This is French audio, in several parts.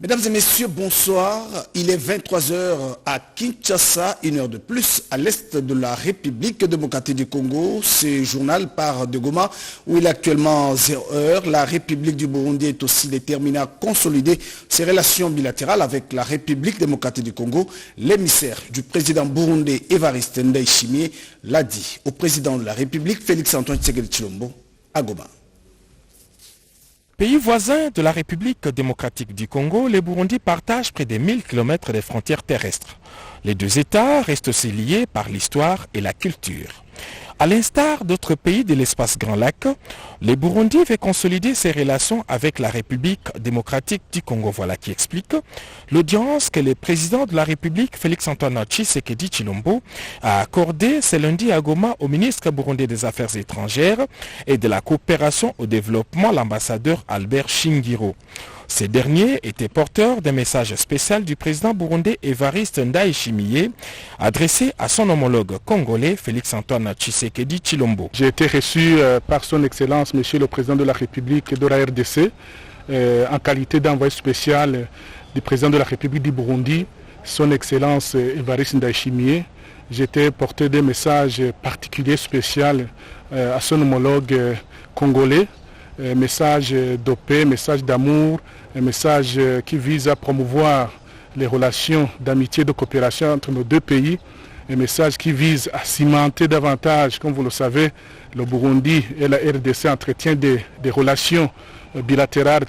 Mesdames et messieurs, bonsoir. Il est 23h à Kinshasa, une heure de plus à l'est de la République démocratique du Congo. Ce journal part de Goma où il est actuellement 0h. La République du Burundi est aussi déterminée à consolider ses relations bilatérales avec la République démocratique du Congo. L'émissaire du président burundais Evariste Ndayishimiye l'a dit au président de la République, Félix-Antoine Tshisekedi Tshilombo, à Goma. Pays voisin de la République démocratique du Congo, le Burundi partage près de 1000 km de frontières terrestres. Les deux États restent aussi liés par l'histoire et la culture. À l'instar d'autres pays de l'espace Grand Lac, le Burundi veut consolider ses relations avec la République démocratique du Congo. Voilà qui explique l'audience que le président de la République, Félix-Antoine Tshisekedi Tshilombo, a accordée ce lundi à Goma au ministre burundais des Affaires étrangères et de la coopération au développement, l'ambassadeur Albert Shingiro. Ces derniers étaient porteurs d'un message spécial du président burundais Evariste Ndayishimiye adressé à son homologue congolais Félix-Antoine Tshisekedi Tshilombo. J'ai été reçu par son Excellence, Monsieur le Président de la République de la RDC, en qualité d'envoyé spécial du Président de la République du Burundi, son Excellence Evariste Ndayishimiye. J'étais porteur d'un message particulier spécial à son homologue congolais. Message de paix, message d'amour, un message qui vise à promouvoir les relations d'amitié et de coopération entre nos deux pays, un message qui vise à cimenter davantage, comme vous le savez, le Burundi et la RDC entretiennent des relations bilatérales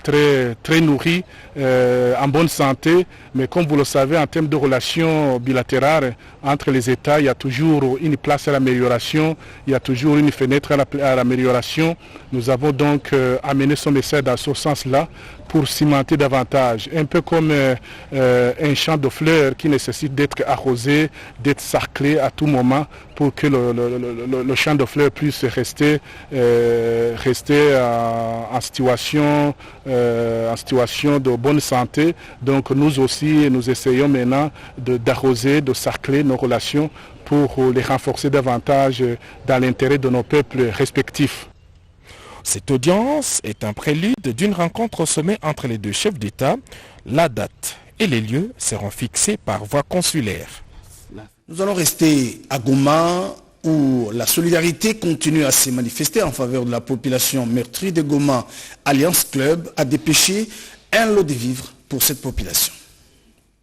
très nourries, en bonne santé, mais comme vous le savez, en termes de relations bilatérales entre les États, il y a toujours une place à l'amélioration, il y a toujours une fenêtre à l'amélioration. Nous avons donc amené son message dans ce sens-là pour cimenter davantage, un peu comme un champ de fleurs qui nécessite d'être arrosé, d'être sarclé à tout moment pour que le champ de fleurs puisse rester en situation de bonne santé. Donc nous aussi, nous essayons maintenant d'arroser, de sarcler nos relations pour les renforcer davantage dans l'intérêt de nos peuples respectifs. Cette audience est un prélude d'une rencontre au sommet entre les deux chefs d'État. La date et les lieux seront fixés par voie consulaire. Nous allons rester à Goma où la solidarité continue à se manifester en faveur de la population meurtrie de Goma. Alliance Club a dépêché un lot de vivres pour cette population.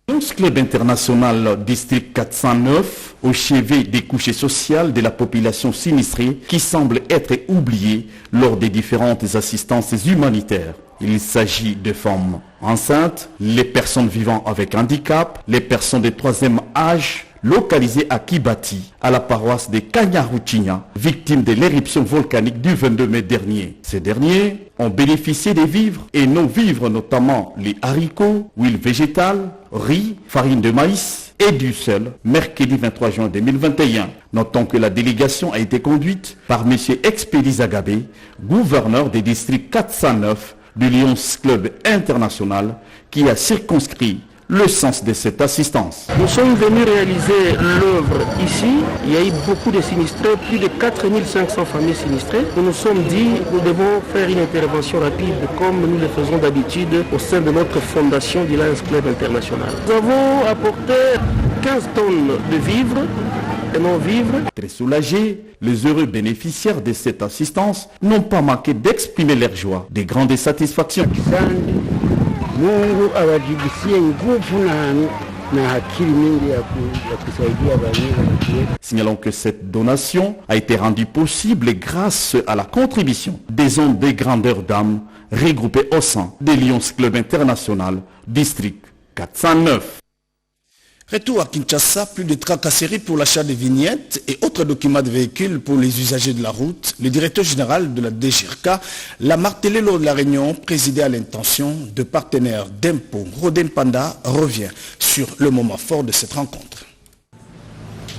L'Alliance Club International District 409 au chevet des couches sociales de la population sinistrée qui semble être oubliée lors des différentes assistances humanitaires. Il s'agit de femmes enceintes, les personnes vivant avec handicap, les personnes de troisième âge, localisées à Kibati, à la paroisse de Kanyaruchinya, victimes de l'éruption volcanique du 22 mai dernier. Ces derniers ont bénéficié des vivres et non-vivres, notamment les haricots, huile végétale, riz, farine de maïs et du sel, mercredi 23 juin 2021. Notons que la délégation a été conduite par M. Expedi Zagabé, gouverneur des districts 409 du Lions Club International, qui a circonscrit le sens de cette assistance. Nous sommes venus réaliser l'œuvre ici. Il y a eu beaucoup de sinistrés, plus de 4500 familles sinistrées. Nous nous sommes dit nous devons faire une intervention rapide comme nous le faisons d'habitude au sein de notre fondation du Lions Club International. Nous avons apporté 15 tonnes de vivres et non-vivres. Très soulagés, les heureux bénéficiaires de cette assistance n'ont pas manqué d'exprimer leur joie, des grandes satisfactions. Signalons que cette donation a été rendue possible grâce à la contribution des hommes de grandeur d'âme regroupés au sein des Lions Club International, District 409. Retour à Kinshasa, plus de tracasseries pour l'achat de vignettes et autres documents de véhicules pour les usagers de la route. Le directeur général de la DGRK l'a martelé lors de la réunion présidée à l'intention de partenaires d'impôts. Rodin Panda revient sur le moment fort de cette rencontre.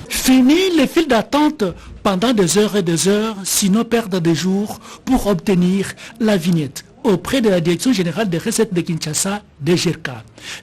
Fini les files d'attente pendant des heures et des heures, sinon perdre des jours pour obtenir la vignette auprès de la Direction générale des recettes de Kinshasa, DGRK.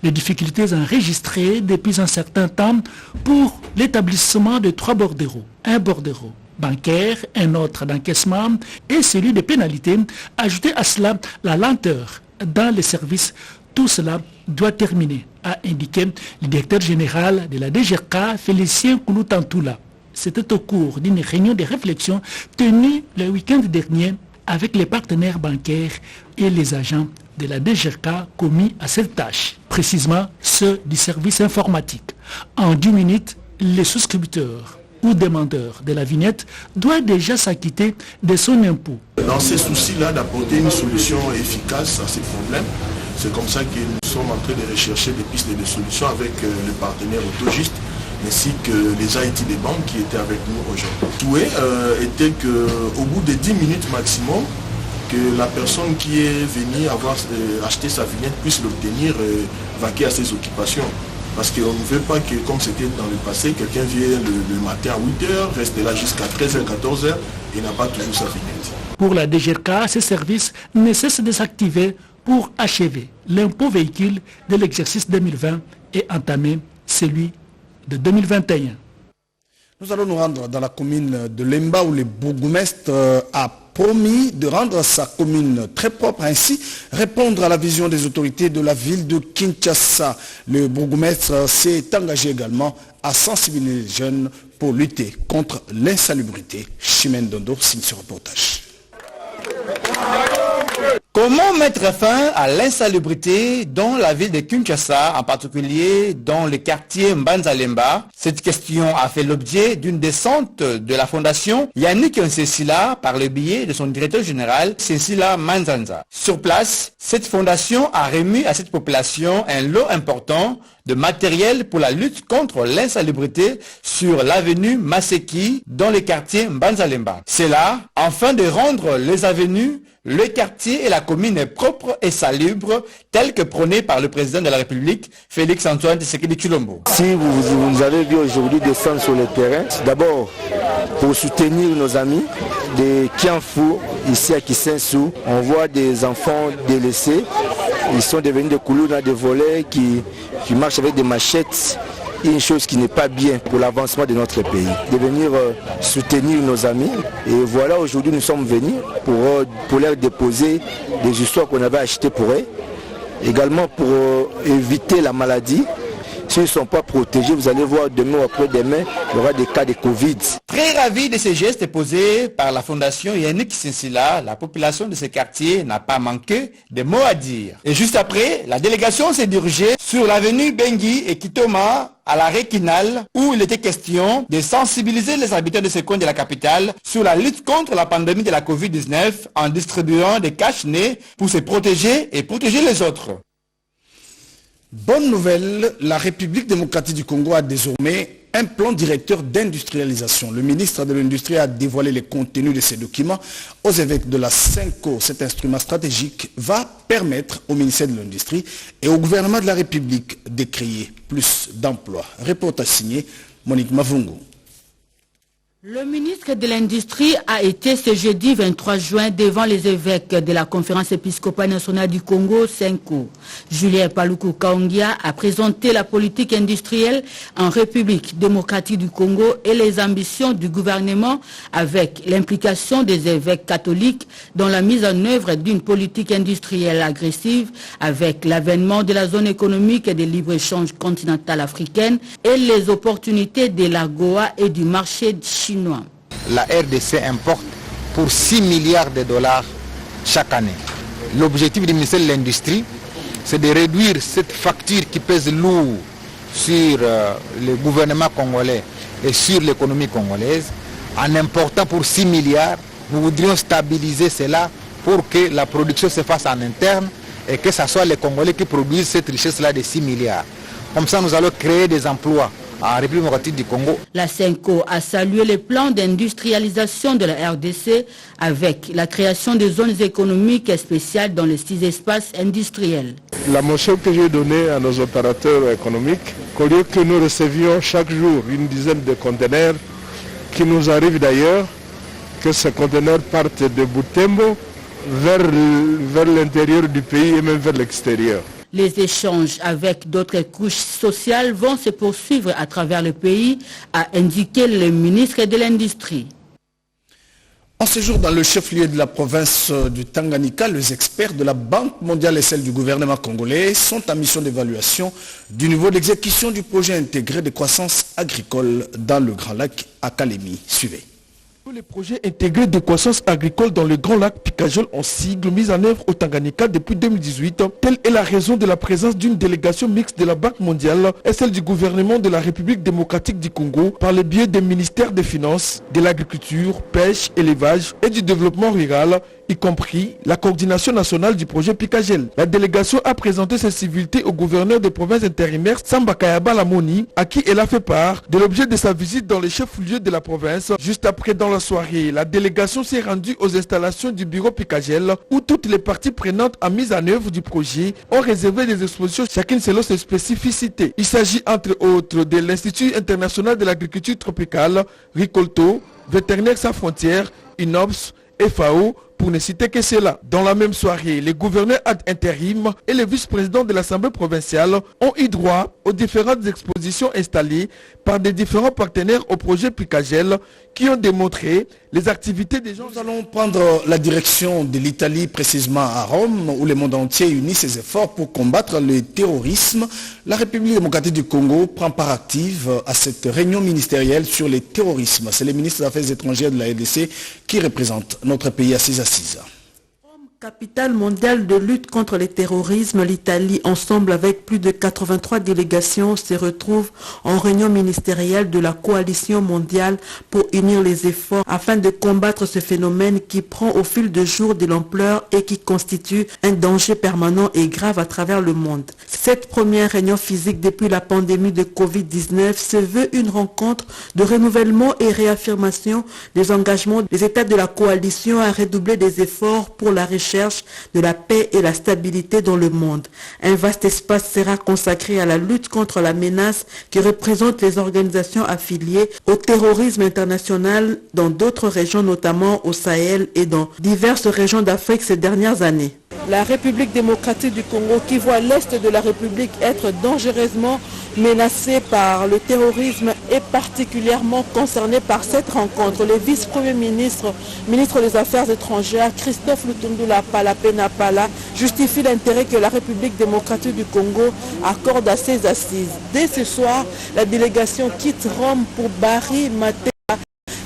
Les difficultés enregistrées depuis un certain temps pour l'établissement de 3 bordereaux. Un bordereau bancaire, un autre d'encaissement et celui de pénalité. Ajoutez à cela la lenteur dans les services Tout cela doit terminer, a indiqué le directeur général de la DGRK, Félicien Kouloutantoula. C'était au cours d'une réunion de réflexion tenue le week-end dernier avec les partenaires bancaires et les agents de la DGRK commis à cette tâche, précisément ceux du service informatique. En 10 minutes, les souscripteurs ou demandeurs de la vignette doit déjà s'acquitter de son impôt. Dans ces soucis-là, d'apporter une solution efficace à ces problèmes, c'est comme ça que nous sommes en train de rechercher des pistes de solutions avec le partenaire Autogiste, ainsi que les IT des banques qui étaient avec nous aujourd'hui. Tout était qu'au bout de 10 minutes maximum, que la personne qui est venue avoir acheté sa vignette puisse l'obtenir, vaquer à ses occupations. Parce qu'on ne veut pas que, comme c'était dans le passé, quelqu'un vienne le matin à 8h, reste là jusqu'à 13h, 14h et n'a pas toujours sa vignette. Pour la DGRK, ce service ne cesse de s'activer pour achever l'impôt véhicule de l'exercice 2020 et entamer celui de 2021. Nous allons nous rendre dans la commune de Lemba où le bourgmestre a promis de rendre sa commune très propre, ainsi répondre à la vision des autorités de la ville de Kinshasa. Le bourgmestre s'est engagé également à sensibiliser les jeunes pour lutter contre l'insalubrité. Chimène Dondo signe ce reportage. Comment mettre fin à l'insalubrité dans la ville de Kinshasa, en particulier dans le quartier Mbanza-Lemba? Cette question a fait l'objet d'une descente de la fondation Yannick Nsessila par le biais de son directeur général, Cécila Manzanza. Sur place, cette fondation a remis à cette population un lot important de matériel pour la lutte contre l'insalubrité sur l'avenue Maseki dans le quartier Mbanza-Lemba. C'est là, afin de rendre les avenues, le quartier et la commune propres et salubres, tels que prônés par le président de la République, Félix-Antoine Tshisekedi Tshilombo. Si vous avez vu aujourd'hui descendre sur le terrain, d'abord pour soutenir nos amis de Kianfou, ici à Kisensou, on voit des enfants délaissés. Ils sont devenus des Koulouna, des volets qui marchent avec des machettes. Une chose qui n'est pas bien pour l'avancement de notre pays. De venir soutenir nos amis. Et voilà, aujourd'hui nous sommes venus pour leur déposer des histoires qu'on avait achetées pour eux. Également pour éviter la maladie. S'ils ne sont pas protégés, vous allez voir demain ou après-demain, il y aura des cas de Covid. Très ravi de ces gestes posés par la fondation Yannick Nsessila, la population de ce quartier n'a pas manqué de mots à dire. Et juste après, la délégation s'est dirigée sur l'avenue Bengui et Kitoma à l'arrêt Kinal, où il était question de sensibiliser les habitants de ce coin de la capitale sur la lutte contre la pandémie de la Covid-19 en distribuant des cache-nez pour se protéger et protéger les autres. Bonne nouvelle, la République démocratique du Congo a désormais un plan directeur d'industrialisation. Le ministre de l'Industrie a dévoilé les contenus de ces documents aux évêques de la Cinco. Cet instrument stratégique va permettre au ministère de l'Industrie et au gouvernement de la République de créer plus d'emplois. Reportage signé Monique Mavungu. Le ministre de l'Industrie a été ce jeudi 23 juin devant les évêques de la Conférence épiscopale nationale du Congo, Cinco. Julien Paluku Kaongia a présenté la politique industrielle en République démocratique du Congo et les ambitions du gouvernement avec l'implication des évêques catholiques dans la mise en œuvre d'une politique industrielle agressive avec l'avènement de la zone économique et de libre-échange continentale africaine et les opportunités de l'AGOA et du marché chinois. La RDC importe pour 6 milliards de dollars chaque année. L'objectif du ministère de l'Industrie, c'est de réduire cette facture qui pèse lourd sur le gouvernement congolais et sur l'économie congolaise. En important pour 6 milliards, nous voudrions stabiliser cela pour que la production se fasse en interne et que ce soit les Congolais qui produisent cette richesse-là de 6 milliards. Comme ça, nous allons créer des emplois en République démocratique du Congo. La Cinco a salué les plans d'industrialisation de la RDC avec la création de zones économiques spéciales dans les 6 espaces industriels. La motion que j'ai donnée à nos opérateurs économiques, qu'au lieu que nous recevions chaque jour une dizaine de conteneurs qui nous arrivent d'ailleurs, que ces conteneurs partent de Butembo vers l'intérieur du pays et même vers l'extérieur. Les échanges avec d'autres couches sociales vont se poursuivre à travers le pays, a indiqué le ministre de l'Industrie. En séjour dans le chef-lieu de la province du Tanganyika, les experts de la Banque mondiale et celle du gouvernement congolais sont en mission d'évaluation du niveau d'exécution du projet intégré de croissance agricole dans le Grand Lac à Kalemi. Suivez. Les projets intégrés de croissance agricole dans le Grand Lac Picajol en sigle mis en œuvre au Tanganyika depuis 2018. Telle est la raison de la présence d'une délégation mixte de la Banque mondiale et celle du gouvernement de la République démocratique du Congo par le biais des ministères des Finances, de l'Agriculture, Pêche, Élevage et du Développement rural, y compris la coordination nationale du projet Picajel. La délégation a présenté ses civilités au gouverneur des provinces intérimaires Samba Kayaba Lamoni, à qui elle a fait part de l'objet de sa visite dans les chefs-lieux de la province. Juste après, dans la soirée, la délégation s'est rendue aux installations du bureau Picajel, où toutes les parties prenantes en mise en œuvre du projet ont réservé des expositions, chacune selon ses spécificités. Il s'agit entre autres de l'Institut international de l'agriculture tropicale, Ricolto, Vétérinaires sans frontières, INOPS, FAO, pour ne citer que cela. Dans la même soirée, les gouverneurs ad intérim et les vice-présidents de l'Assemblée provinciale ont eu droit aux différentes expositions installées par des différents partenaires au projet Picajel qui ont démontré les activités des gens. Nous allons prendre la direction de l'Italie, précisément à Rome, où le monde entier unit ses efforts pour combattre le terrorisme. La République démocratique du Congo prend part active à cette réunion ministérielle sur le terrorisme. C'est le ministre des Affaires étrangères de la RDC qui représente notre pays à ces assises. Capitale mondiale de lutte contre le terrorisme, l'Italie, ensemble avec plus de 83 délégations, se retrouve en réunion ministérielle de la coalition mondiale pour unir les efforts afin de combattre ce phénomène qui prend au fil de jour de l'ampleur et qui constitue un danger permanent et grave à travers le monde. Cette première réunion physique depuis la pandémie de Covid-19 se veut une rencontre de renouvellement et réaffirmation des engagements des États de la coalition à redoubler des efforts pour la recherche de la paix et la stabilité dans le monde. Un vaste espace sera consacré à la lutte contre la menace qui représente les organisations affiliées au terrorisme international dans d'autres régions, notamment au Sahel et dans diverses régions d'Afrique ces dernières années. La République démocratique du Congo, qui voit l'Est de la République être dangereusement menacée par le terrorisme, est particulièrement concernée par cette rencontre. Le vice-premier ministre, ministre des Affaires étrangères, Christophe Lutundula Palapena Pala, justifie l'intérêt que la République démocratique du Congo accorde à ses assises. Dès ce soir, la délégation quitte Rome pour Bari, Maté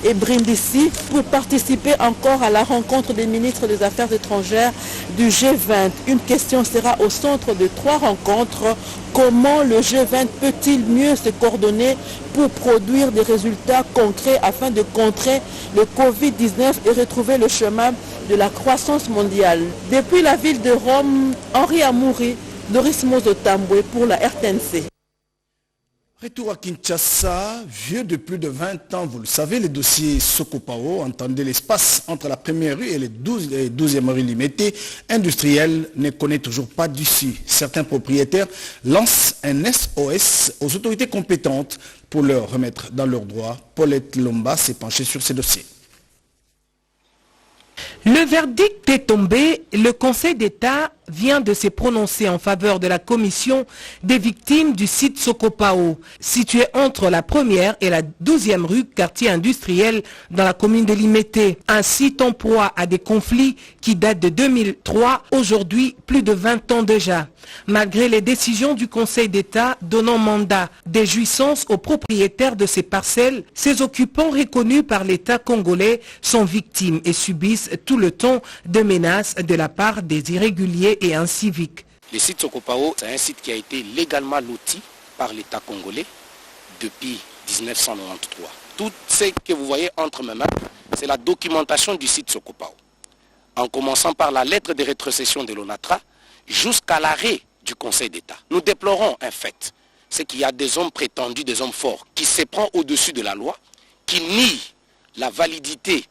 et Brindisi pour participer encore à la rencontre des ministres des Affaires étrangères du G20. Une question sera au centre de 3 rencontres. Comment le G20 peut-il mieux se coordonner pour produire des résultats concrets afin de contrer le Covid-19 et retrouver le chemin de la croissance mondiale? Depuis la ville de Rome, Henri Amouri, Doris Mozotambwe pour la RTNC. Retour à Kinshasa, vieux de plus de 20 ans, vous le savez, le dossier Sokopao, entendez l'espace entre la première rue et les 12e rue limitée industrielle, ne connaît toujours pas d'issue. Certains propriétaires lancent un SOS aux autorités compétentes pour leur remettre dans leurs droits. Paulette Lomba s'est penchée sur ces dossiers. Le verdict est tombé. Le Conseil d'État vient de se prononcer en faveur de la commission des victimes du site Sokopao, situé entre la 1e et la 12e rue, quartier industriel dans la commune de Limete. Un site en proie à des conflits qui datent de 2003, aujourd'hui plus de 20 ans déjà. Malgré les décisions du Conseil d'État donnant mandat des jouissances aux propriétaires de ces parcelles, ces occupants reconnus par l'État congolais sont victimes et subissent tout le temps de menaces de la part des irréguliers et inciviques. Le site Sokopao, c'est un site qui a été légalement loti par l'État congolais depuis 1993. Tout ce que vous voyez entre mes mains, c'est la documentation du site Sokopao. En commençant par la lettre de rétrocession de l'ONATRA jusqu'à l'arrêt du Conseil d'État. Nous déplorons un fait, c'est qu'il y a des hommes prétendus, des hommes forts, qui se prennent au-dessus de la loi, qui nient la validité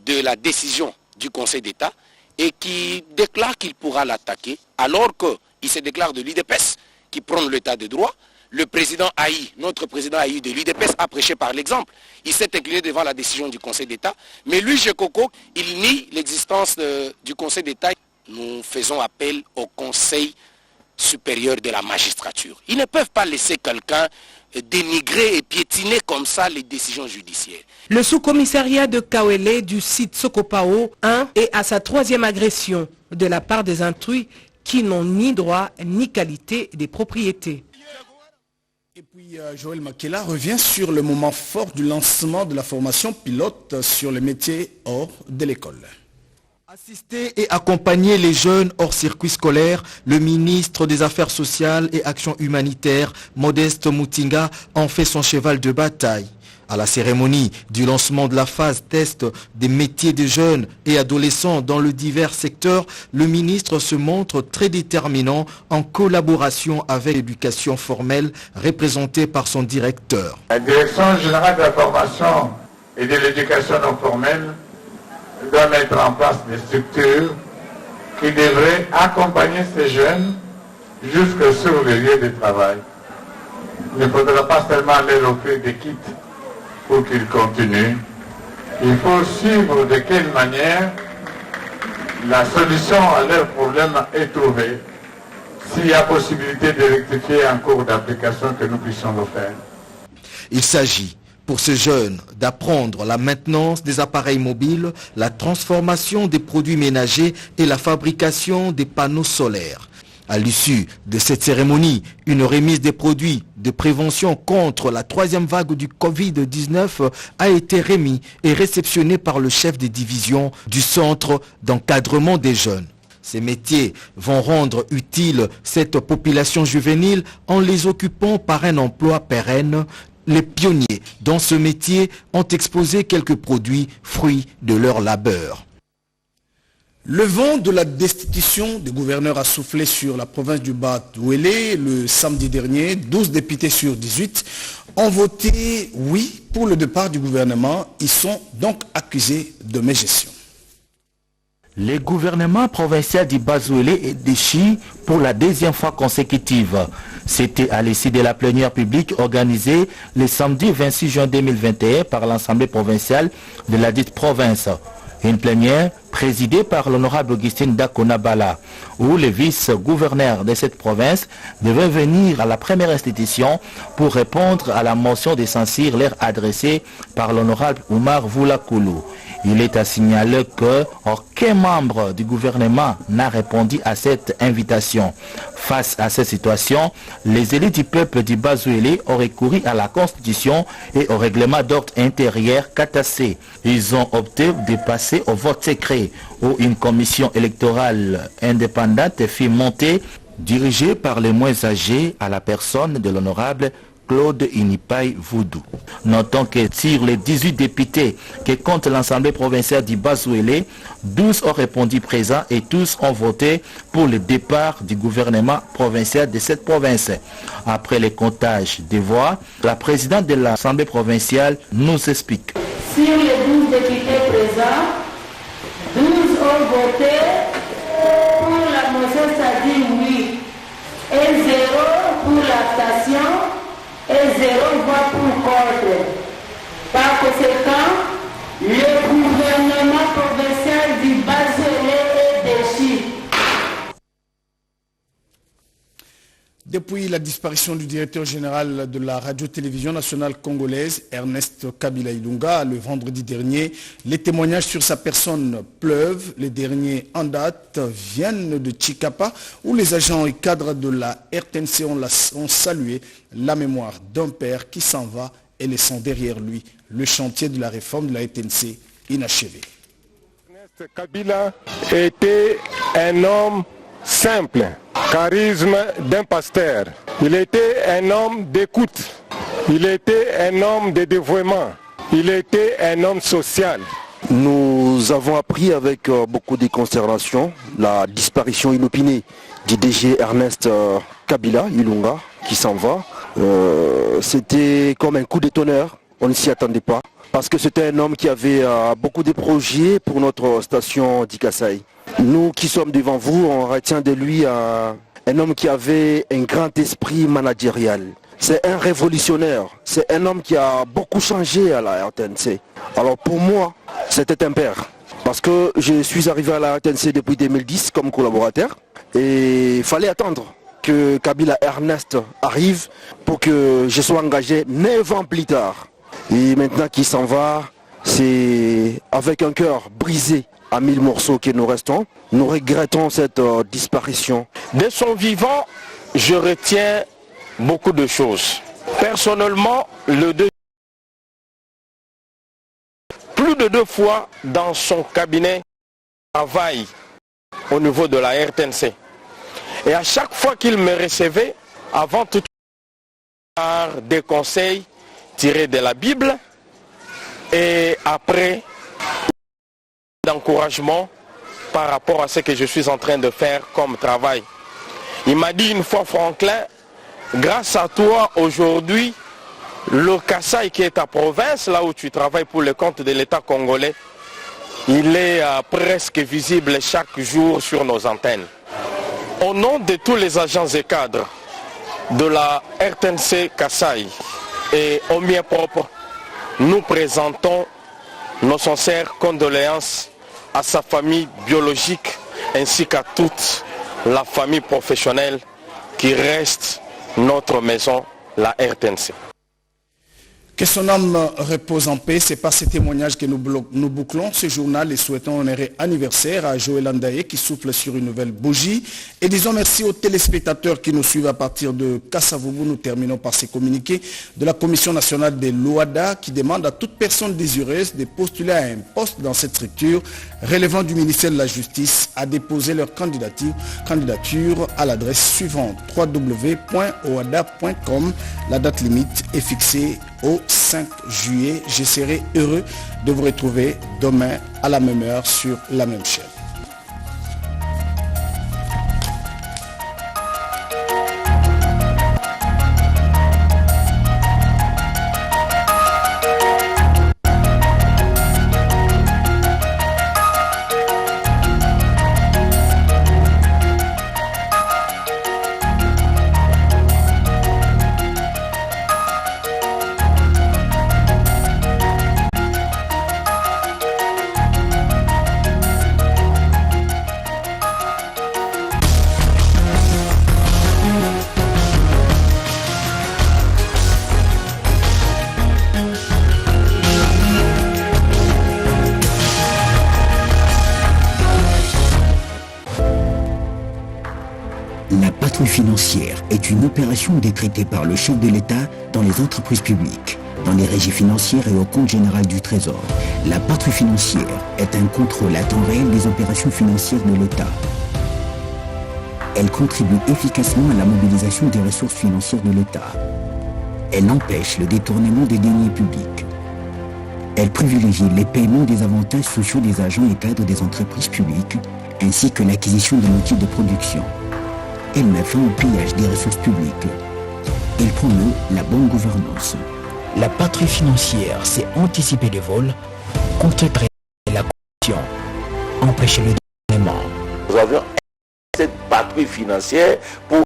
de la décision du Conseil d'État et qui déclare qu'il pourra l'attaquer, alors qu'il se déclare de l'UDPS, qui prône l'état de droit. Le président Haï, notre président Haï de l'UDPS, a prêché par l'exemple. Il s'est incliné devant la décision du Conseil d'État. Mais lui, Jekoko, il nie l'existence du Conseil d'État. Nous faisons appel au Conseil supérieure de la magistrature. Ils ne peuvent pas laisser quelqu'un dénigrer et piétiner comme ça les décisions judiciaires. Le sous-commissariat de Kawele du site Sokopao 1 est à sa 3e agression de la part des intrus qui n'ont ni droit ni qualité des propriétés. Et puis Joël Makela revient sur le moment fort du lancement de la formation pilote sur les métiers hors de l'école. Assister et accompagner les jeunes hors circuit scolaire, le ministre des Affaires sociales et Actions humanitaires, Modeste Moutinga, en fait son cheval de bataille. À la cérémonie du lancement de la phase test des métiers des jeunes et adolescents dans le divers secteurs, le ministre se montre très déterminant en collaboration avec l'éducation formelle représentée par son directeur. La Direction générale de la formation et de l'éducation non formelle doit mettre en place des structures qui devraient accompagner ces jeunes jusque sur le lieu de travail. Il ne faudra pas seulement leur offrir des kits pour qu'ils continuent. Il faut suivre de quelle manière la solution à leurs problèmes est trouvée. S'il y a possibilité de rectifier en cours d'application, que nous puissions le faire. Il s'agit pour ces jeunes d'apprendre la maintenance des appareils mobiles, la transformation des produits ménagers et la fabrication des panneaux solaires. À l'issue de cette cérémonie, une remise des produits de prévention contre la 3e vague du Covid-19 a été remise et réceptionnée par le chef de division du centre d'encadrement des jeunes. Ces métiers vont rendre utile cette population juvénile en les occupant par un emploi pérenne. Les pionniers dans ce métier ont exposé quelques produits, fruits de leur labeur. Le vent de la destitution des gouverneurs a soufflé sur la province du Bas-Douélé le samedi dernier. 12 députés sur 18 ont voté oui pour le départ du gouvernement. Ils sont donc accusés de mégestion. Le gouvernement provincial du Bas-Douélé est déchu pour la 2e fois consécutive. C'était à l'issue de la plénière publique organisée le samedi 26 juin 2021 par l'Assemblée provinciale de la dite province. Une plénière présidée par l'honorable Augustine Dakonabala, où le vice-gouverneur de cette province devait venir à la première institution pour répondre à la motion de censure leur adressée par l'honorable Oumar Voulakoulou. Il est à signaler qu'aucun membre du gouvernement n'a répondu à cette invitation. Face à cette situation, les élites du peuple du Bas-Douélé ont recouru à la Constitution et au règlement d'ordre intérieur catassé. Ils ont opté de passer au vote secret où une commission électorale indépendante fut montée, dirigée par les moins âgés à la personne de l'honorable Claude Inipai Voudou. Notons que sur les 18 députés qui comptent l'Assemblée provinciale du Bas-Douélé, 12 ont répondu présents et tous ont voté pour le départ du gouvernement provincial de cette province. Après le comptage des voix, la présidente de l'Assemblée provinciale nous explique. Sur les 12 députés présents, 12 ont voté pour la motion, c'est-à-dire oui, et 0 pour l'abstention, et 0 voix pour contre. Par conséquent, le gouvernement provincial du Bas-Douélé est déchu. Depuis la disparition du directeur général de la radio-télévision nationale congolaise, Ernest Kabila Ilunga, le vendredi dernier, les témoignages sur sa personne pleuvent. Les derniers en date viennent de Chikapa, où les agents et cadres de la RTNC ont salué la mémoire d'un père qui s'en va et laissant derrière lui le chantier de la réforme de la RTNC inachevé. Ernest Kabila était un homme simple, charisme d'un pasteur. Il était un homme d'écoute. Il était un homme de dévouement. Il était un homme social. Nous avons appris avec beaucoup de consternation la disparition inopinée du DG Ernest Kabila Ilunga qui s'en va. C'était comme un coup de tonnerre. On ne s'y attendait pas. Parce que c'était un homme qui avait beaucoup de projets pour notre station d'Ikasaï. Nous qui sommes devant vous, on retient de lui un homme qui avait un grand esprit managérial. C'est un révolutionnaire, c'est un homme qui a beaucoup changé à la RTNC. Alors pour moi, c'était un père. Parce que je suis arrivé à la RTNC depuis 2010 comme collaborateur et il fallait attendre que Kabila Ernest arrive pour que je sois engagé 9 ans plus tard. Et maintenant qu'il s'en va, c'est avec un cœur brisé à 1000 morceaux que nous restons. Nous regrettons cette disparition. De son vivant, je retiens beaucoup de choses. Personnellement, plus de 2 fois dans son cabinet, travaille au niveau de la RTNC. Et à chaque fois qu'il me recevait, avant tout, des conseils tirés de la Bible et après d'encouragement par rapport à ce que je suis en train de faire comme travail. Il m'a dit une fois, Franklin, grâce à toi aujourd'hui, le Kasaï qui est ta province, là où tu travailles pour le compte de l'État congolais, il est presque visible chaque jour sur nos antennes. Au nom de tous les agents et cadres de la RTNC Kasaï et au mien propre, nous présentons nos sincères condoléances à sa famille biologique ainsi qu'à toute la famille professionnelle qui reste notre maison, la RTNC. Que son âme repose en paix, c'est par ces témoignages que nous bouclons ce journal et souhaitons un heureux anniversaire à Joël Andaye qui souffle sur une nouvelle bougie. Et disons merci aux téléspectateurs qui nous suivent à partir de Kassavougou. Nous terminons par ces communiqués de la Commission nationale des l'OADA qui demande à toute personne désireuse de postuler à un poste dans cette structure relevant du ministère de la Justice à déposer leur candidature à l'adresse suivante www.oada.com. La date limite est fixée au 5 juillet. Je serai heureux de vous retrouver demain à la même heure sur la même chaîne. Financière est une opération décrétée par le chef de l'État dans les entreprises publiques, dans les régies financières et au compte général du Trésor. La patrouille financière est un contrôle à temps réel des opérations financières de l'État. Elle contribue efficacement à la mobilisation des ressources financières de l'État. Elle empêche le détournement des deniers publics. Elle privilégie les paiements des avantages sociaux des agents et cadres des entreprises publiques, ainsi que l'acquisition de outils de production. Elle met fin au pillage des ressources publiques. Elle promeut la bonne gouvernance. La patrouille financière, c'est anticiper les vols, contrer la corruption, empêcher le détournement. Nous avions cette patrouille financière pour